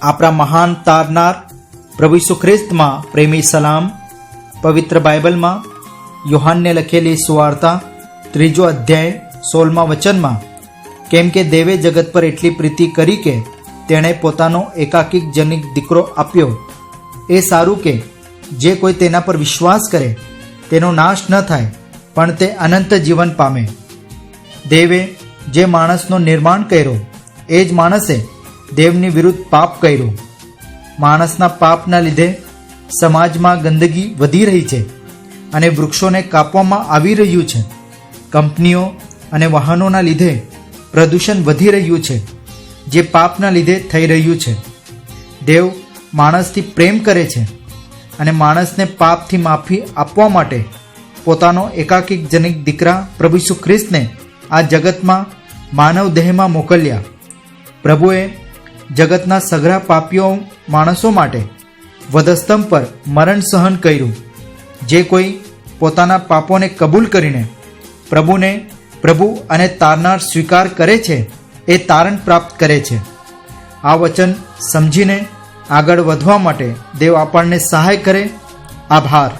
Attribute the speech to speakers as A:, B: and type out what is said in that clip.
A: આપણા મહાન તારનાર પ્રભુ ઈસુ ખ્રિસ્તમાં પ્રેમી સલામ. પવિત્ર બાઇબલમાં યોહાનને લખેલી સુવાર્તા 3 અધ્યાય 16મા વચનમાં, કેમ કે દેવે જગત પર એટલી પ્રીતિ કરી કે તેણે પોતાનો એકાકીક જનિક દીકરો આપ્યો, એ સારું કે જે કોઈ તેના પર વિશ્વાસ કરે તેનો નાશ ન થાય પણ તે અનંત જીવન પામે. દેવે જે માણસનો નિર્માણ કર્યો એ જ માણસે દેવની વિરુદ્ધ પાપ કર્યું. માણસના પાપના લીધે સમાજમાં ગંદકી વધી રહી છે અને વૃક્ષોને કાપવામાં આવી રહ્યું છે. કંપનીઓ અને વાહનોના લીધે પ્રદૂષણ વધી રહ્યું છે, જે પાપના લીધે થઈ રહ્યું છે. દેવ માણસથી પ્રેમ કરે છે અને માણસને પાપથી માફી આપવા માટે પોતાનો એકાકીક જનિક દીકરા પ્રભુ ઈસુ ખ્રિસ્તને આ જગતમાં માનવ દેહમાં મોકલ્યા. પ્રભુએ જગતના સઘળા પાપીઓ માણસો માટે વધસ્તંભ પર મરણ સહન કર્યું. જે કોઈ પોતાના પાપોને કબૂલ કરીને પ્રભુને પ્રભુ અને તારનાર સ્વીકાર કરે છે એ તારણ પ્રાપ્ત કરે છે. આ વચન સમજીને આગળ વધવા માટે દેવ આપણને સહાય કરે. આભાર.